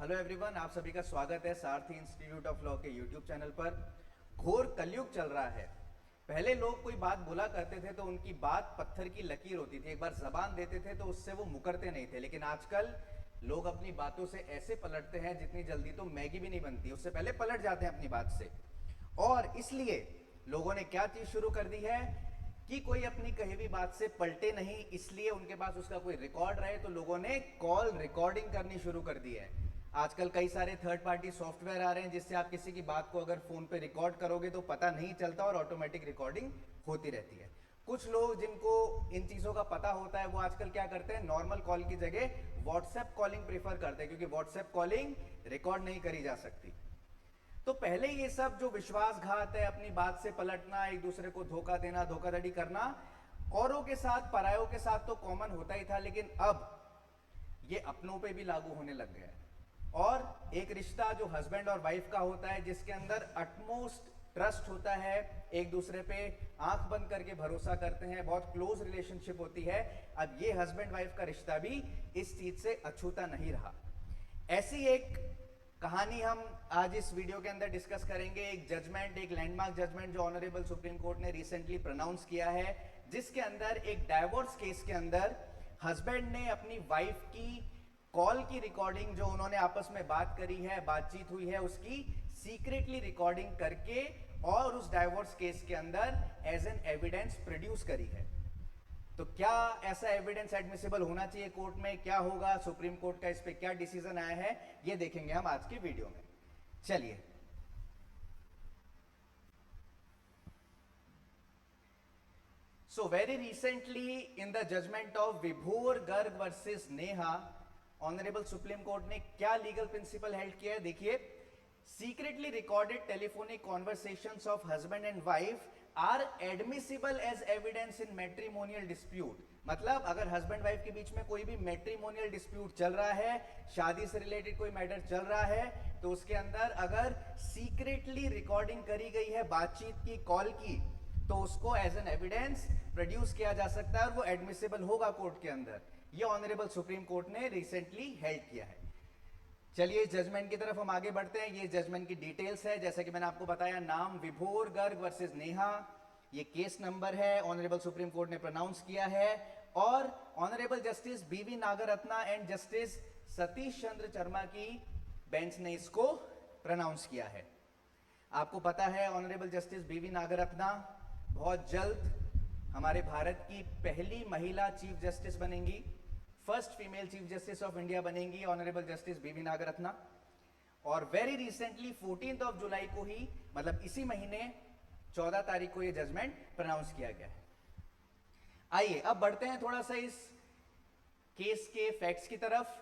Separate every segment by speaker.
Speaker 1: Hello everyone, आप सभी का स्वागत है सारथी इंस्टीट्यूट ऑफ लॉ के यूट्यूब चैनल पर। घोर कलयुग चल रहा है। पहले लोग कोई बात बोला करते थे तो उनकी बात पत्थर की लकीर होती थी, एक बार जबान देते थे तो उससे वो मुकरते नहीं थे। लेकिन आजकल लोग अपनी बातों से ऐसे पलटते हैं जितनी जल्दी तो मैगी भी नहीं बनती, उससे पहले पलट जाते हैं अपनी बात से। और इसलिए लोगों ने क्या चीज शुरू कर दी है कि कोई अपनी कही हुई बात से पलटे नहीं, इसलिए उनके पास उसका कोई रिकॉर्ड रहे, तो लोगों ने कॉल रिकॉर्डिंग करनी शुरू कर दी है। आजकल कई सारे थर्ड पार्टी सॉफ्टवेयर आ रहे हैं जिससे आप किसी की बात को अगर फोन पे रिकॉर्ड करोगे तो पता नहीं चलता और ऑटोमेटिक रिकॉर्डिंग होती रहती है। कुछ लोग जिनको इन चीजों का पता होता है वो आजकल क्या करते हैं, नॉर्मल कॉल की जगह व्हाट्सएप कॉलिंग प्रेफर करते हैं, क्योंकि व्हाट्सएप कॉलिंग रिकॉर्ड नहीं करी जा सकती। तो पहले ये सब जो विश्वासघात है, अपनी बात से पलटना, एक दूसरे को धोखा देना, धोखाधड़ी करना, औरों के साथ परायों के साथ तो कॉमन होता ही था, लेकिन अब ये अपनों पे भी लागू होने लग गया है। और एक रिश्ता जो हस्बैंड और वाइफ का होता है, जिसके अंदर अटमोस्ट ट्रस्ट होता है, एक दूसरे पे आंख बंद करके भरोसा करते हैं, बहुत क्लोज रिलेशनशिप होती है, अब ये हस्बैंड वाइफ का रिश्ता भी इस चीज से अछूता नहीं रहा। ऐसी एक कहानी हम आज इस वीडियो के अंदर डिस्कस करेंगे। एक जजमेंट, एक लैंडमार्क जजमेंट जो ऑनरेबल सुप्रीम कोर्ट ने रिसेंटली प्रोनाउंस किया है, जिसके अंदर एक डाइवोर्स केस के अंदर हस्बैंड ने अपनी वाइफ की कॉल की रिकॉर्डिंग, जो उन्होंने आपस में बात करी है, बातचीत हुई है, उसकी सीक्रेटली रिकॉर्डिंग करके और उस डाइवोर्स केस के अंदर एज एन एविडेंस प्रोड्यूस करी है। तो क्या ऐसा एविडेंस एडमिसिबल होना चाहिए कोर्ट में, क्या होगा, सुप्रीम कोर्ट का इस पे क्या डिसीजन आया है, ये देखेंगे हम आज की वीडियो में। चलिए, so very recently in the judgment of Vibhor Garg versus Neha, honourable supreme court ने क्या लीगल प्रिंसिपल हेल्ड किया है, देखिए। Secretly recorded telephonic conversations of husband and wife are admissible as evidence in matrimonial dispute. मतलब अगर हस्बैंड वाइफ के बीच में कोई भी मैट्रिमोनियल डिस्प्यूट चल रहा है, शादी से रिलेटेड कोई मैटर चल रहा है, तो उसके अंदर अगर सीक्रेटली रिकॉर्डिंग करी गई है बातचीत की, कॉल की, तो उसको एज एन एविडेंस प्रोड्यूस किया जा सकता है और वो एडमिसिबल होगा कोर्ट के अंदर। ये ऑनरेबल सुप्रीम कोर्ट ने रिसेंटली हेल्ड किया है। चलिए इस जजमेंट की तरफ हम आगे बढ़ते हैं। ये जजमेंट की डिटेल्स है, जैसा कि मैंने आपको बताया, नाम विभोर गर्ग वर्सेस नेहा, ये केस नंबर है, ऑनरेबल सुप्रीम कोर्ट ने प्रोनाउंस किया है, और ऑनरेबल जस्टिस बीवी नागरत्ना एंड जस्टिस सतीश चंद्र शर्मा की बेंच ने इसको प्रोनाउंस किया है। आपको पता है ऑनरेबल जस्टिस बीवी नागरत्ना बहुत जल्द हमारे भारत की पहली महिला चीफ जस्टिस बनेंगी, first female chief justice of India बनेंगी ऑनरेबल जस्टिस बीवी नागरत्ना। और वेरी रिसेंटली 14 जुलाई को ही, मतलब इसी महीने 14 तारीख को ये जजमेंट प्रोनाउंस किया गया है। आइए अब बढ़ते हैं थोड़ा सा इस केस के फैक्ट्स की तरफ।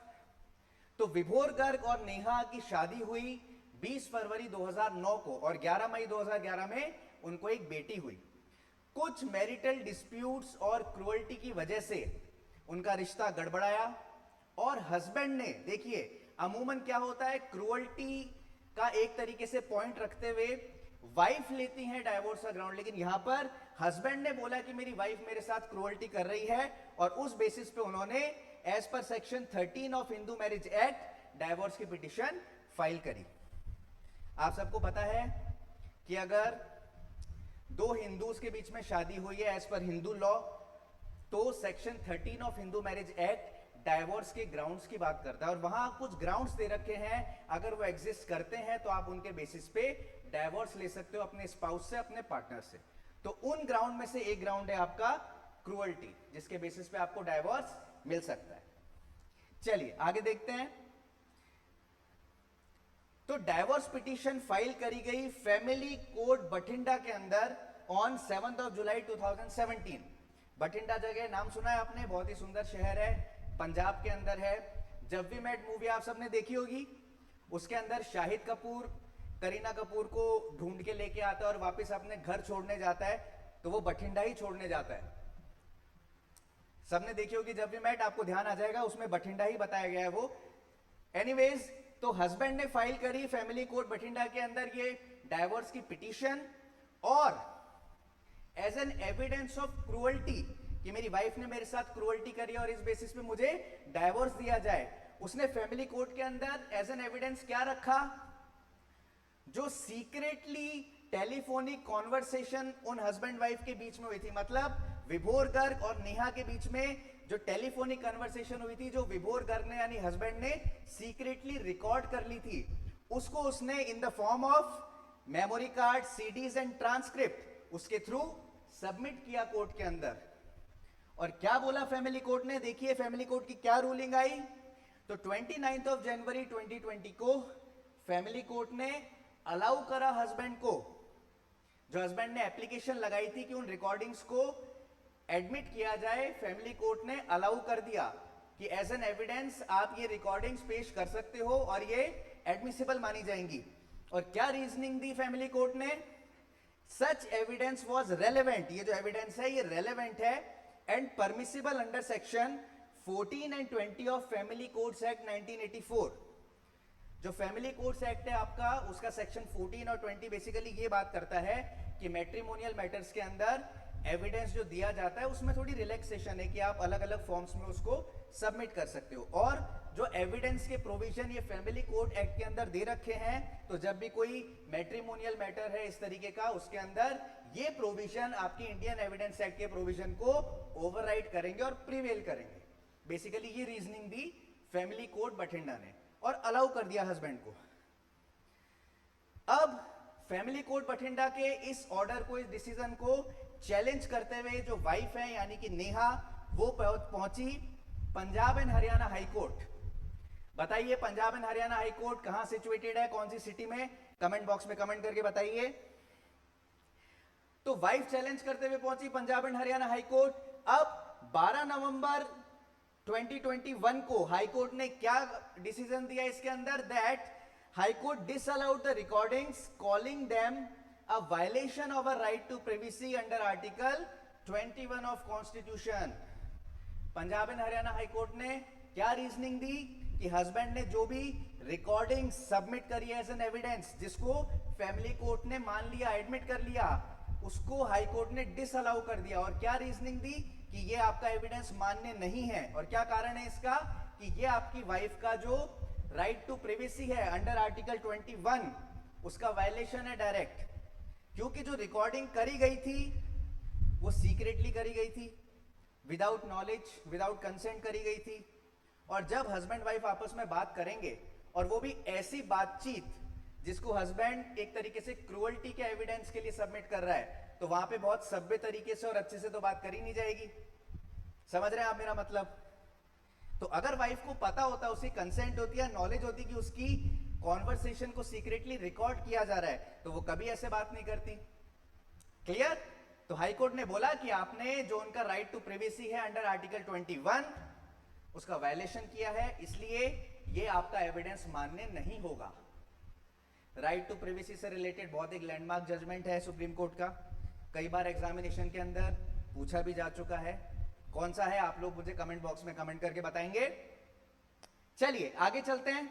Speaker 1: तो विभोर गर्ग और नेहा की शादी हुई 20 फरवरी 2009 को और 11 मई 2011 में उनको एक बेटी हुई। कुछ मैरिटल डिस्प्यूट्स और क्रुअल्टी की वजह से उनका रिश्ता गड़बड़ाया और हस्बैंड ने, देखिए अमूमन क्या होता है, क्रुअल्टी का एक तरीके से पॉइंट रखते हुए वाइफ लेती है डाइवोर्स का ग्राउंड, लेकिन यहां पर हस्बैंड ने बोला कि मेरी वाइफ मेरे साथ क्रुअल्टी कर रही है, और उस बेसिस पे उन्होंने as per section 13 of Hindu marriage act divorce की पिटिशन फाइल करी। आप सबको पता है कि अगर दो हिंदूज के बीच में शादी हुई है एज पर हिंदू लॉ, तो section 13 of Hindu marriage act divorce के ग्राउंड्स की बात करता है, और वहां कुछ ग्राउंड्स दे रखे हैं, अगर वो एग्जिस्ट करते हैं तो आप उनके बेसिस पे डाइवोर्स ले सकते हो अपने स्पाउस से, अपने पार्टनर से। तो उन ग्राउंड में से एक ग्राउंड है आपका क्रुअल्टी, जिसके बेसिस पे आपको डाइवोर्स मिल सकता है। चलिए आगे देखते हैं। तो डाइवोर्स पिटीशन फाइल करी गई फैमिली कोर्ट बठिंडा के अंदर ऑन 7 जुलाई 2017। बठिंडा जगह नाम सुना है आपने, बहुत ही सुंदर शहर है, पंजाब के अंदर है। जब वी मेट मूवी आप सबने देखी होगी, उसके अंदर शाहिद कपूर करीना कपूर को ढूंढ के लेके आता है और वापस अपने घर छोड़ने जाता है, तो वो बठिंडा ही छोड़ने जाता है। सबने देखी होगी जब वी मेट, आपको ध्यान आ जाएगा, उसमें बठिंडा ही बताया गया है वो। एनीवेज, तो हस्बैंड ने फाइल करी फैमिली कोर्ट बठिंडा के अंदर ये डाइवोर्स की पिटीशन, और as an evidence of cruelty कि मेरी वाइफ ने मेरे साथ क्रुअल्टी करी और इस बेसिस पे मुझे डाइवोर्स दिया जाए, उसने फैमिली कोर्ट के अंदर एज एन एविडेंस क्या रखा? जो सीक्रेटली टेलीफोनिक कॉन्वर्सेशन उन हस्बैंड वाइफ के बीच में हुई थी, मतलब विभोर गर्ग और नेहा के बीच में जो टेलीफोनिक कन्वर्सेशन हुई थी, जो विभोर गर्ग ने यानी हस्बैंड ने सीक्रेटली रिकॉर्ड कर ली थी, उसको उसने in the form of memory card, CDs and transcript उसके थ्रू सबमिट किया कोर्ट के अंदर। और क्या बोला फैमिली कोर्ट ने? देखिए फैमिली कोर्ट की क्या रूलिंग आई। तो 29 ऑफ जनवरी 2020 को फैमिली कोर्ट ने अलाउ करा हस्बैंड को, जो हस्बैंड ने एप्लीकेशन लगाई थी कि उन रिकॉर्डिंग्स को एडमिट किया जाए, फैमिली कोर्ट ने अलाउ कर दिया कि एज एन एविडेंस आप ये रिकॉर्डिंग्स पेश कर सकते हो और ये एडमिसिबल मानी जाएंगी। और क्या रीजनिंग दी फैमिली कोर्ट ने? सच एविडेंस वाज रेलेवेंट, ये जो एविडेंस है ये रेलेवेंट है and permissible under section 14 and 20 of family courts act 1984। जो फैमिली कोर्ट्स एक्ट है आपका, उसका सेक्शन 14 और 20 बेसिकली ये बात करता है कि मैट्रिमोनियल मैटर्स के अंदर एविडेंस जो दिया जाता है उसमें थोड़ी रिलैक्सेशन है कि आप अलग अलग फॉर्म्स में उसको सबमिट कर सकते हो। और जो एविडेंस के प्रोविजन ये फैमिली कोर्ट एक्ट के अंदर दे रखे हैं, तो जब भी कोई मैट्रिमोनियल मैटर है इस तरीके का, उसके अंदर ये प्रोविजन आपकी इंडियन एविडेंस एक्ट के प्रोविजन को ओवरराइड करेंगे और प्रिवेल करेंगे। बेसिकली ये रीजनिंग दी फैमिली कोर्ट बठिंडा ने और अलाउ कर दिया हस्बैंड को। अब फैमिली कोर्ट बठिंडा के इस ऑर्डर को, इस डिसीजन को चैलेंज करते हुए जो वाइफ है यानी कि नेहा, वो पहुंची Punjab and Haryana high court. बताइए Punjab and Haryana high court कहां सिचुएटेड है, कौन सी सिटी में? कमेंट बॉक्स में कमेंट करके बताइए। तो वाइफ चैलेंज करते हुए पहुंची Punjab and Haryana high court. अब 12 नवंबर 2021 को हाई कोर्ट ने क्या डिसीजन दिया इसके अंदर? That high court disallowed the recordings, calling them a violation of a right to privacy under article 21 of constitution। Punjab and Haryana high court ने क्या रीजनिंग दी कि हस्बैंड ने जो भी रिकॉर्डिंग सबमिट करी है एज एन एविडेंस, जिसको फैमिली कोर्ट ने मान लिया, एडमिट कर लिया, उसको हाई कोर्ट ने डिसअलाउ कर दिया। और क्या रीजनिंग दी कि ये आपका एविडेंस मान्य नहीं है। और क्या कारण है इसका? कि ये आपकी वाइफ का जो राइट टू प्रिवेसी है अंडर आर्टिकल 21, उसका वायलेशन है डायरेक्ट, क्योंकि जो रिकॉर्डिंग करी गई थी वो सीक्रेटली करी गई थी, विदाउट नॉलेज, विदाउट कंसेंट करी गई थी। और जब हस्बैंड वाइफ आपस में बात करेंगे, और वो भी ऐसी बातचीत जिसको हस्बैंड एक तरीके से क्रूअल्टी के एविडेंस के लिए सबमिट कर रहा है, तो वहां पे बहुत सभ्य तरीके से और अच्छे से तो बात करी नहीं जाएगी। समझ रहे हैं आप मेरा मतलब? तो अगर वाइफ को पता होता, उसकी कंसेंट होती है, नॉलेज होती कि उसकी कॉन्वर्सेशन को सीक्रेटली रिकॉर्ड किया जा रहा है, तो वो कभी ऐसे बात नहीं करती। क्लियर? तो हाई कोर्ट ने बोला कि आपने जो उनका राइट टू प्रिवेसी है अंडर आर्टिकल 21, उसका वायलेशन किया है, इसलिए ये आपका एविडेंस मान्य नहीं होगा। राइट टू प्रिवेसी से रिलेटेड बहुत एक लैंडमार्क जजमेंट है सुप्रीम कोर्ट का, कई बार एग्जामिनेशन के अंदर पूछा भी जा चुका है। कौन सा है आप लोग मुझे कमेंट बॉक्स में कमेंट करके बताएंगे। चलिए आगे चलते हैं।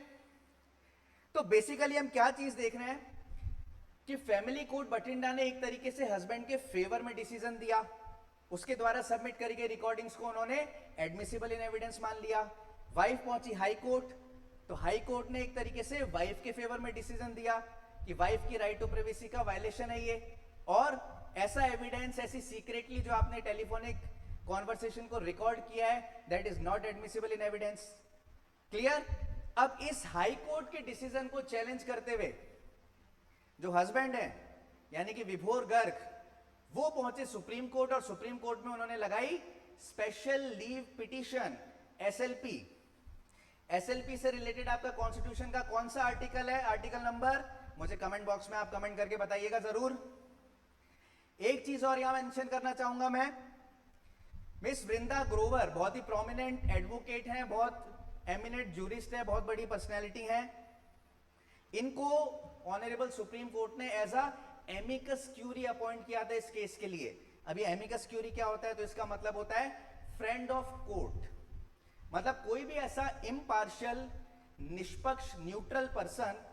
Speaker 1: तो बेसिकली हम क्या चीज देख रहे हैं कि फैमिली कोर्ट बठिंडा ने एक तरीके से हस्बैंड के फेवर में डिसीजन दिया, उसके द्वारा सबमिट करी गई रिकॉर्डिंग्स को उन्होंने एडमिसिबल इन एविडेंस मान लिया। वाइफ पहुंची हाई कोर्ट, तो हाई कोर्ट ने एक तरीके से वाइफ के फेवर में डिसीजन दिया कि वाइफ की राइट टू प्राइवेसी का वायलेशन है ये, और ऐसा एविडेंस, ऐसी सीक्रेटली जो आपने टेलीफोनिक कॉन्वर्सेशन को रिकॉर्ड किया है, that is not admissible in evidence. Clear? अब इस हाई कोर्ट के डिसीजन को चैलेंज करते हुए जो हस्बैंड है यानी कि विभोर गर्ग, वो पहुंचे सुप्रीम कोर्ट, और सुप्रीम कोर्ट में उन्होंने लगाई special leave petition, SLP. SLP से रिलेटेड आपका कॉन्स्टिट्यूशन का कौन सा आर्टिकल है, आर्टिकल नंबर, मुझे कमेंट बॉक्स में आप कमेंट करके बताइएगा जरूर। एक चीज और यहां मेंशन करना चाहूंगा मैं, मिस वृंदा ग्रोवर बहुत ही प्रोमिनेंट एडवोकेट हैं, बहुत एमिनेंट जूरिस्ट है, बहुत बड़ी पर्सनैलिटी है। इनको ऑनरेबल सुप्रीम कोर्ट ने as a amicus curiae appoint किया था इस केस के लिए। अभी एमिकस क्यूरी क्या होता है? तो इसका मतलब होता है फ्रेंड ऑफ कोर्ट, मतलब कोई भी ऐसा इम्पार्शियल, निष्पक्ष, न्यूट्रल पर्सन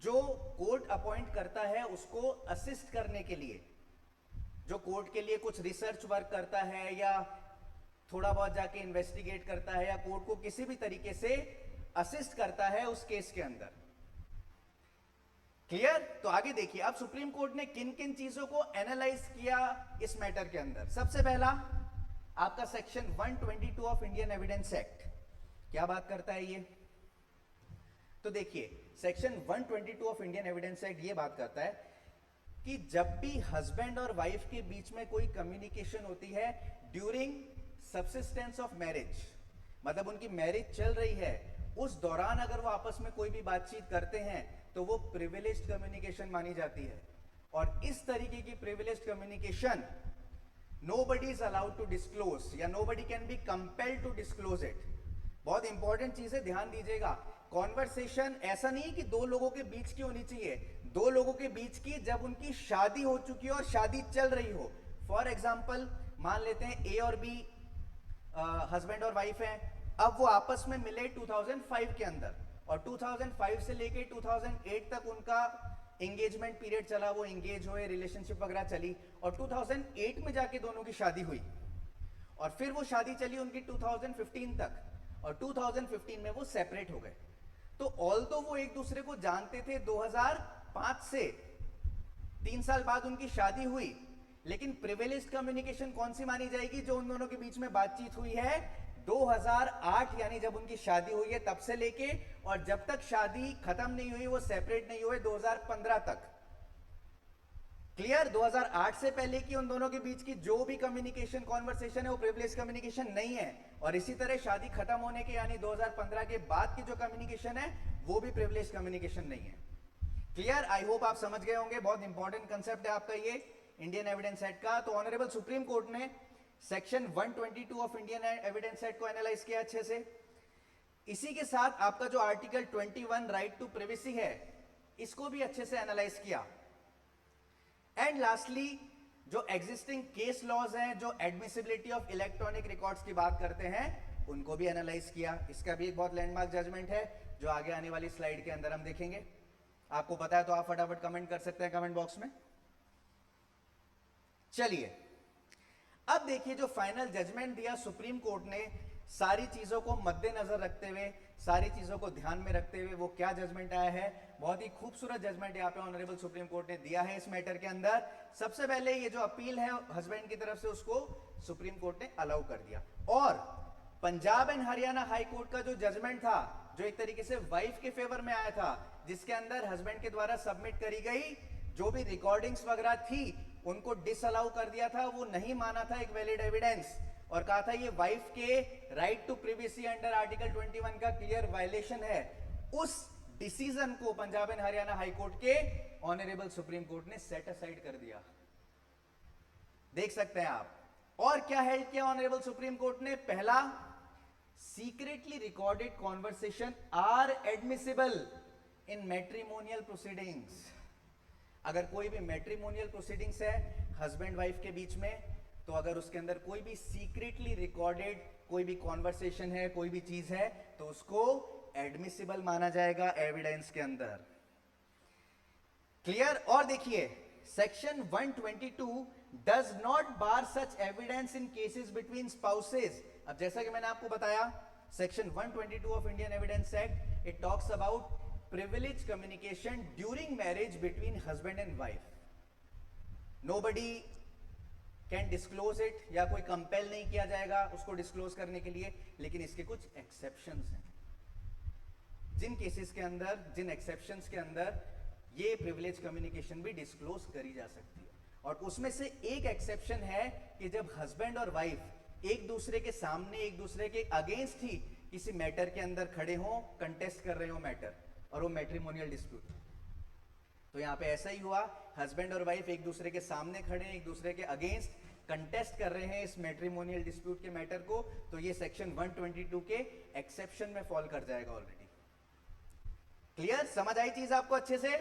Speaker 1: जो कोर्ट अपॉइंट करता है उसको असिस्ट करने के लिए, जो कोर्ट के लिए कुछ रिसर्च वर्क करता है या थोड़ा बहुत जाके इन्वेस्टिगेट करता है या कोर्ट को किसी भी तरीके से असिस्ट करता है उस केस के अंदर। क्लियर? तो आगे देखिए, अब सुप्रीम कोर्ट ने किन किन चीजों को एनालाइज किया इस मैटर के अंदर। सबसे पहला आपका section 122 of Indian evidence act क्या बात करता है ये? तो देखिए, section 122 of Indian evidence act ये बात करता है कि जब भी हस्बैंड और वाइफ के बीच में कोई कम्युनिकेशन होती है ड्यूरिंग सब्सिस्टेंस ऑफ मैरिज, मतलब उनकी मैरिज चल रही है, उस दौरान अगर वो आपस में कोई भी बातचीत करते हैं तो वो प्रिविलेज्ड कम्युनिकेशन मानी जाती है। और इस तरीके की privileged communication nobody is allowed to disclose या nobody can be compelled to disclose it। बहुत इंपॉर्टेंट चीज है, ध्यान दीजिएगा। कॉन्वर्सेशन ऐसा नहीं कि दो लोगों के बीच की होनी चाहिए, दो लोगों के बीच की जब उनकी शादी हो चुकी हो और शादी चल रही हो। फॉर एग्जाम्पल मान लेते हैं ए और बी हस्बैंड और वाइफ हैं, अब वो आपस में मिले 2005 के अंदर और 2005 से लेके 2008 तक उनका एंगेजमेंट पीरियड चला, वो एंगेज हुए, रिलेशनशिप वगैरह चली और 2008 में जाके दोनों की शादी हुई और फिर वो शादी चली उनकी 2015 तक और 2015 में वो सेपरेट हो गए। तो ऑल्दो वो एक दूसरे को जानते थे 2005 से, 3 साल बाद उनकी शादी हुई, लेकिन प्रिविलेज्ड कम्युनिकेशन कौन सी मानी जाएगी? जो उन दोनों के बीच में बातचीत हुई है 2008 यानी जब उनकी शादी हुई है तब से लेके और जब तक शादी खत्म नहीं हुई, वो सेपरेट नहीं हुए 2015 तक। क्लियर? 2008 से पहले की उन दोनों के बीच की जो भी कम्युनिकेशन कॉन्वर्सेशन है वो प्रिविलेज कम्युनिकेशन नहीं है और इसी तरह शादी खत्म होने के यानी 2015 के बाद की जो कम्युनिकेशन है वो भी प्रिविलेज कम्युनिकेशन नहीं है। क्लियर? आई होप आप समझ गए होंगे, बहुत इंपॉर्टेंट कंसेप्ट है आपका ये इंडियन एविडेंस एक्ट का। तो ऑनरेबल सुप्रीम कोर्ट ने section 122 of Indian evidence act को एनालाइज किया अच्छे से। इसी के साथ आपका जो आर्टिकल 21 राइट टू प्राइवेसी है इसको भी अच्छे से एनालाइज किया। एंड लास्टली जो एग्जिस्टिंग केस लॉज हैं जो एडमिसिबिलिटी ऑफ इलेक्ट्रॉनिक रिकॉर्ड्स की बात करते हैं उनको भी एनालाइज किया। इसका भी एक बहुत लैंडमार्क जजमेंट है जो आगे आने वाली स्लाइड के अंदर हम देखेंगे। आपको पता है तो आप फटाफट कमेंट कर सकते हैं कमेंट बॉक्स में। चलिए अब देखिए जो फाइनल जजमेंट दिया सुप्रीम कोर्ट ने, सारी चीजों को मद्देनजर रखते हुए, सारी चीजों को ध्यान में रखते हुए वो क्या जजमेंट आया है। बहुत ही खूबसूरत जजमेंट यहाँ पे ऑनरेबल सुप्रीम कोर्ट ने दिया है इस मैटर के अंदर। सबसे पहले ये जो अपील है हस्बैंड की तरफ से उसको सुप्रीम कोर्ट ने अलाउ कर दिया और Punjab and Haryana high court का जो जजमेंट था जो एक तरीके से वाइफ के फेवर में आया था, जिसके अंदर हस्बैंड के द्वारा सबमिट करी गई जो भी रिकॉर्डिंग्स वगैरह थी उनको डिसअलाउ कर दिया था, वो नहीं माना था एक वैलिड एविडेंस और कहा था ये वाइफ के right to privacy under article 21 का क्लियर वायलेशन है। उस डिसीजन को Punjab and Haryana high court के ऑनरेबल सुप्रीम कोर्ट ने सेट असाइड कर दिया, देख सकते हैं आप। और क्या हेल्ड किया ऑनरेबल सुप्रीम कोर्ट ने? पहला, secretly recorded conversation are admissible in matrimonial proceedings. अगर कोई भी मैट्रिमोनियल प्रोसीडिंग्स है हस्बैंड वाइफ के बीच में, तो अगर उसके अंदर कोई भी सीक्रेटली रिकॉर्डेड कोई भी कॉन्वर्सेशन है, कोई भी चीज है, तो उसको एडमिसिबल माना जाएगा एविडेंस के अंदर। क्लियर? और देखिए section 122 does not bar such evidence in cases between spouses. अब जैसा कि मैंने आपको बताया section 122 of Indian evidence act it talks about privileged communication during marriage between husband and wife. Nobody can disclose it या कोई कंपेल नहीं किया जाएगा उसको डिस्क्लोज करने के लिए, लेकिन इसके कुछ एक्सेप्शंस हैं। जिन केसेस के अंदर, जिन एक्सेप्शंस के अंदर ये प्रिविलेज कम्युनिकेशन भी डिस्क्लोज करी जा सकती है और उसमें से एक एक्सेप्शन है कि जब हस्बैंड और वाइफ एक दूसरे के सामने, एक दूसरे के अगेंस्ट ही किसी मैटर के अंदर खड़े हों, कंटेस्ट कर रहे हो मैटर और वो मैट्रिमोनियल डिस्प्यूट। तो यहां पे ऐसा ही हुआ, हस्बैंड और वाइफ एक दूसरे के सामने खड़े हैं, एक दूसरे के अगेंस्ट कंटेस्ट कर रहे हैं इस मैट्रिमोनियल डिस्प्यूट के मैटर को, तो ये सेक्शन 122 के एक्सेप्शन में फॉल कर जाएगा ऑलरेडी। क्लियर? समझ आई चीज आपको अच्छे से?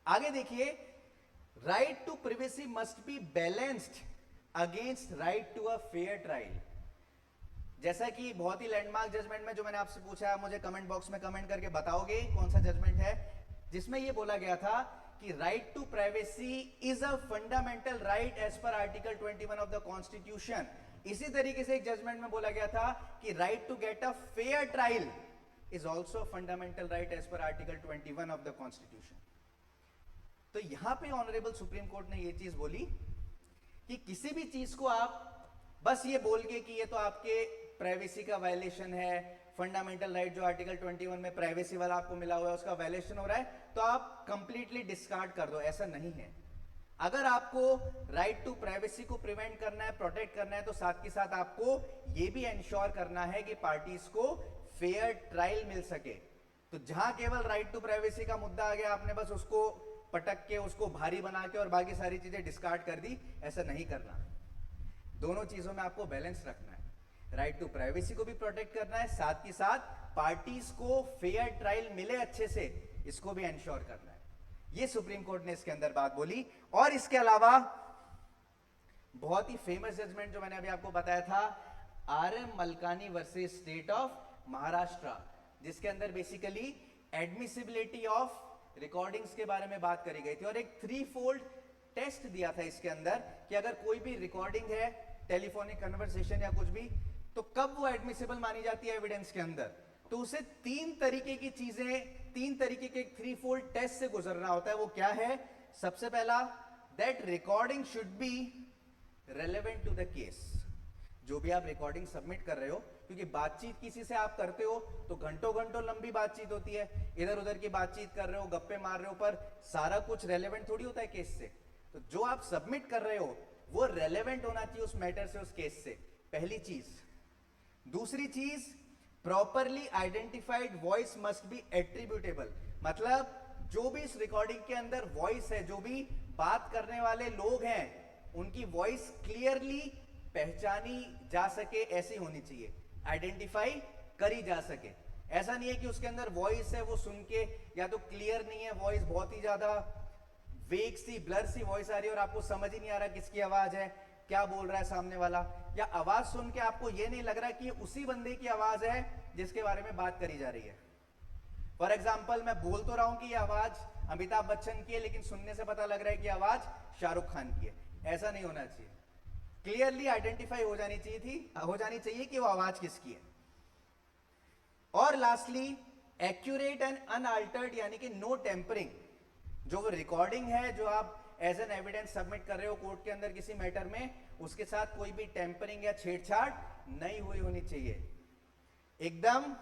Speaker 1: आगे देखिए, right to privacy must be balanced against right to a fair trial. जैसा कि बहुत ही लैंडमार्क जजमेंट में जो मैंने आपसे पूछा है, मुझे कमेंट बॉक्स में कमेंट करके बताओगे कौन सा जजमेंट है, जिसमें यह बोला गया था कि right to privacy is a fundamental right as per article 21 of the constitution. इसी तरीके से एक जजमेंट में बोला गया था कि right to get a fair trial is also a fundamental right as per Article 21 of the Constitution. तो यहां पे ऑनरेबल सुप्रीम कोर्ट ने ये चीज बोली कि किसी भी चीज को आप बस ये बोल के कि ये तो आपके प्राइवेसी का वायलेशन है, फंडामेंटल राइट जो आर्टिकल 21 में प्राइवेसी वाला आपको मिला हुआ है उसका वायलेशन हो रहा है, तो आप कंप्लीटली डिस्कार्ड कर दो, ऐसा नहीं है। अगर आपको राइट टू प्राइवेसी को प्रिवेंट करना है, प्रोटेक्ट करना है, तो साथ के साथ आपको यह भी इंश्योर करना है कि पार्टीज को फेयर ट्रायल मिल सके। तो जहां केवल राइट टू प्राइवेसी का मुद्दा आ गया, आपने बस उसको पटक के, उसको भारी बना के और बाकी सारी चीजें डिस्कार्ड कर दी, ऐसा नहीं करना। दोनों चीजों में आपको बैलेंस रखना है, राइट टू प्राइवेसी को भी प्रोटेक्ट करना है, साथ के साथ पार्टीज को फेयर ट्रायल मिले अच्छे से, इसको भी इंश्योर करना है। ये सुप्रीम कोर्ट ने इसके अंदर बात बोली। और इसके अलावा बहुत ही फेमस जजमेंट जो मैंने अभी आपको बताया था, RM Malkani versus state of Maharashtra, जिसके अंदर बेसिकली एडमिसिबिलिटी ऑफ रिकॉर्डिंग्स के बारे में बात करी गई थी और एक 3-fold टेस्ट दिया था इसके अंदर कि अगर कोई भी रिकॉर्डिंग है, टेलीफोनिक कन्वर्सेशन या कुछ भी, तो कब वो एडमिसिबल मानी जाती है एविडेंस के अंदर। तो उसे 3 तरीके की चीजें, 3 तरीके के 3-fold टेस्ट से गुजरना होता है। वो क्या है? सबसे पहला, that recording should be relevant to the case. जो भी आप रिकॉर्डिंग सबमिट कर रहे हो, क्योंकि बातचीत किसी से आप करते हो तो घंटों घंटों लंबी बातचीत होती है, इधर उधर की बातचीत कर रहे हो, गप्पे मार रहे हो, पर सारा कुछ रेलेवेंट थोड़ी होता है केस से। तो जो आप सबमिट कर रहे हो वो रेलेवेंट होना चाहिए उस मैटर से, उस केस से, पहली चीज। दूसरी चीज, properly identified voice must be attributable, मतलब जो भी इस रिकॉर्डिंग के अंदर वॉइस है, जो भी बात करने वाले लोग हैं, उनकी वॉइस क्लियरली पहचानी जा सके, ऐसी होनी चाहिए, आइडेंटिफाई करी जा सके। ऐसा नहीं है कि उसके अंदर वॉइस है, वो सुन के या तो क्लियर नहीं है वॉइस, बहुत ही ज्यादा वेग सी, ब्लर सी वॉइस आ रही है और आपको समझ ही नहीं आ रहा किसकी आवाज है, क्या बोल रहा है सामने वाला, या आवाज सुन के आपको यह नहीं लग रहा कि उसी बंदे की आवाज है जिसके बारे में बात करी जा रही है। फॉर एग्जाम्पल, मैं बोल तो रहा हूं कि यह आवाज अमिताभ बच्चन की है, लेकिन सुनने से पता लग रहा है कि आवाज शाहरुख खान की है। ऐसा नहीं होना चाहिए, क्लियरली आइडेंटिफाई हो जानी चाहिए कि वो आवाज किसकी है। और लास्टली, एक्यूरेट एंड अनअल्टर्ड, यानी कि नो टेम्परिंग। जो वो रिकॉर्डिंग है, जो आप एज एन एविडेंस सबमिट कर रहे हो कोर्ट के अंदर किसी मैटर में, उसके साथ कोई भी टेम्परिंग या छेड़छाड़ नहीं हुई होनी चाहिए, एकदम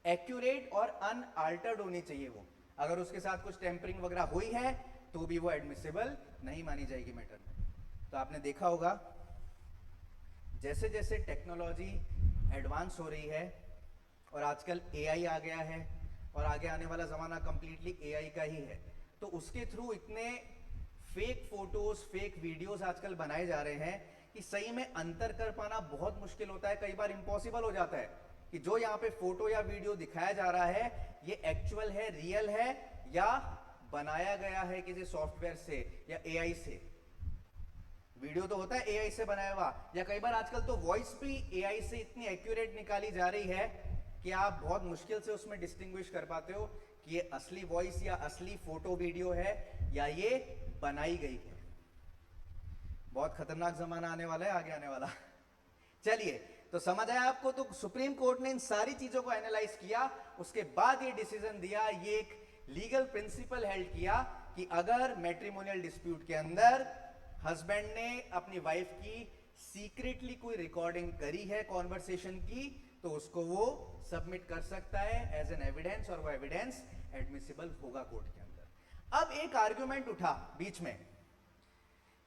Speaker 1: एक्यूरेट और अनअल्टर्ड होनी चाहिए वो। अगर उसके साथ कुछ टेम्परिंग वगैरह हुई है तो भी वो एडमिसिबल नहीं मानी जाएगी मैटर में। तो आपने देखा होगा जैसे जैसे टेक्नोलॉजी एडवांस हो रही है और आजकल एआई आ गया है और आगे आने वाला जमाना कंप्लीटली एआई का ही है, तो उसके थ्रू इतने फेक फोटोज, फेक वीडियोस आजकल बनाए जा रहे हैं कि सही में अंतर कर पाना बहुत मुश्किल होता है, कई बार इम्पॉसिबल हो जाता है कि जो यहाँ पे फोटो या वीडियो दिखाया जा रहा है ये एक्चुअल है, रियल है, या बनाया गया है किसी सॉफ्टवेयर से या एआई से। वीडियो तो होता है एआई से बनाया हुआ, या कई बार आजकल तो वॉइस भी एआई से इतनी एक्यूरेट निकाली जा रही है कि आप बहुत मुश्किल से उसमें डिस्टिंग्विश कर पाते हो कि ये असली वॉइस या असली फोटो वीडियो है या ये बनाई गई है। बहुत खतरनाक जमाना आने वाला है, आगे आने वाला। चलिए, तो समझ आया आपको? तो सुप्रीम कोर्ट ने इन सारी चीजों को एनालाइज किया, उसके बाद ये डिसीजन दिया, ये एक लीगल प्रिंसिपल हेल्ड किया कि अगर मैट्रिमोनियल डिस्प्यूट के अंदर हस्बैंड ने अपनी वाइफ की सीक्रेटली कोई रिकॉर्डिंग करी है कॉन्वर्सेशन की, तो उसको वो सबमिट कर सकता है एज एन एविडेंस और वो एविडेंस एडमिसिबल होगा कोर्ट के अंदर। अब एक आर्ग्यूमेंट उठा बीच में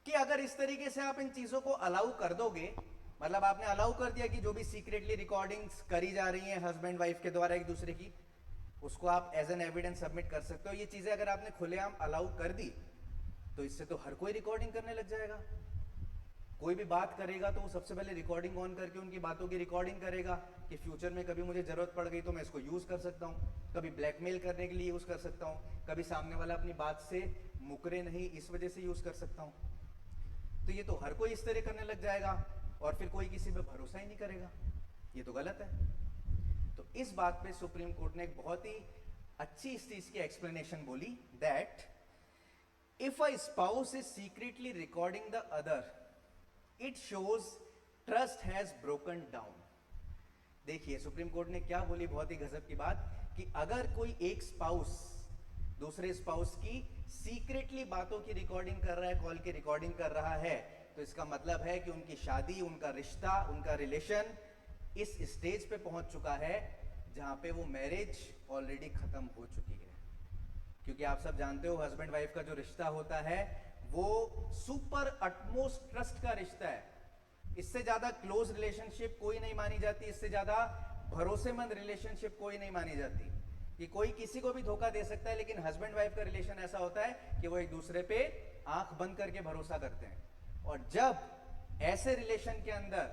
Speaker 1: कि अगर इस तरीके से आप इन चीजों को अलाउ कर दोगे, मतलब आपने अलाउ कर दिया कि जो भी सीक्रेटली रिकॉर्डिंग्स करी जा रही हैं हस्बैंड वाइफ के द्वारा एक दूसरे की, उसको आप एज एन एविडेंस सबमिट कर सकते हो। ये चीजें अगर आपने खुलेआम अलाउ कर दी तो इससे तो हर कोई रिकॉर्डिंग करने लग जाएगा। कोई भी बात करेगा तो वो सबसे पहले रिकॉर्डिंग ऑन करके उनकी बातों की रिकॉर्डिंग करेगा कि फ्यूचर में कभी मुझे जरूरत पड़ गई तो मैं इसको यूज कर सकता हूँ, कभी ब्लैकमेल करने के लिए यूज कर सकता हूँ, कभी सामने वाला अपनी बात से मुकरे नहीं इस वजह से यूज कर सकता हूँ। तो ये तो हर कोई इस तरह करने लग जाएगा और फिर कोई किसी पे भरोसा ही नहीं करेगा, ये तो गलत है। तो इस बात पे सुप्रीम कोर्ट ने एक बहुत ही अच्छी इस चीज की एक्सप्लेनेशन बोली, that if a spouse is secretly recording the other, it shows trust has broken down। देखिए सुप्रीम कोर्ट ने क्या बोली, बहुत ही गजब की बात, कि अगर कोई एक स्पाउस दूसरे स्पाउस की सीक्रेटली बातों की रिकॉर्डिंग कर रहा है, कॉल की रिकॉर्डिंग कर रहा है, तो इसका मतलब है कि उनकी शादी, उनका रिश्ता, उनका रिलेशन इस स्टेज पे पहुंच चुका है जहां पे वो मैरिज ऑलरेडी खत्म हो चुकी है। क्योंकि आप सब जानते हो हस्बैंड वाइफ का जो रिश्ता होता है वो सुपर अटमोस्ट ट्रस्ट का रिश्ता है। इससे ज्यादा क्लोज रिलेशनशिप कोई नहीं मानी जाती, इससे ज्यादा भरोसेमंद रिलेशनशिप कोई नहीं मानी जाती। कि कोई किसी को भी धोखा दे सकता है, लेकिन हस्बैंड वाइफ का रिलेशन ऐसा होता है कि वो एक दूसरे पे आंख बंद करके भरोसा करते हैं। और जब ऐसे रिलेशन के अंदर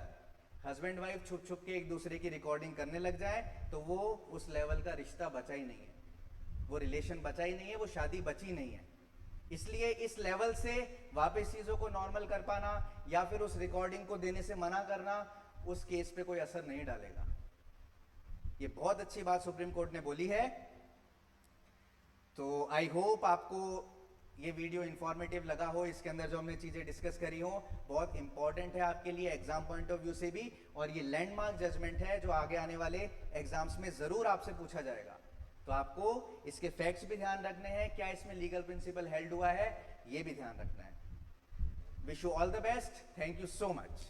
Speaker 1: हस्बैंड वाइफ छुप छुप के एक दूसरे की रिकॉर्डिंग करने लग जाए तो वो उस लेवल का रिश्ता बचा ही नहीं है, वो रिलेशन बचा ही नहीं है, वो शादी बची नहीं है। इसलिए इस लेवल से वापस चीजों को नॉर्मल कर पाना या फिर उस रिकॉर्डिंग को देने से मना करना उस केस पे कोई असर नहीं डालेगा। ये बहुत अच्छी बात सुप्रीम कोर्ट ने बोली है। तो आई होप आपको ये वीडियो इंफॉर्मेटिव लगा हो। इसके अंदर जो हमने चीजें डिस्कस करी हो बहुत इंपॉर्टेंट है आपके लिए एग्जाम पॉइंट ऑफ व्यू से भी, और ये लैंडमार्क जजमेंट है जो आगे आने वाले एग्जाम्स में जरूर आपसे पूछा जाएगा। तो आपको इसके फैक्ट्स भी ध्यान रखने हैं, क्या इसमें लीगल प्रिंसिपल हेल्ड हुआ है ये भी ध्यान रखना है। Wish you all the best, thank you so much.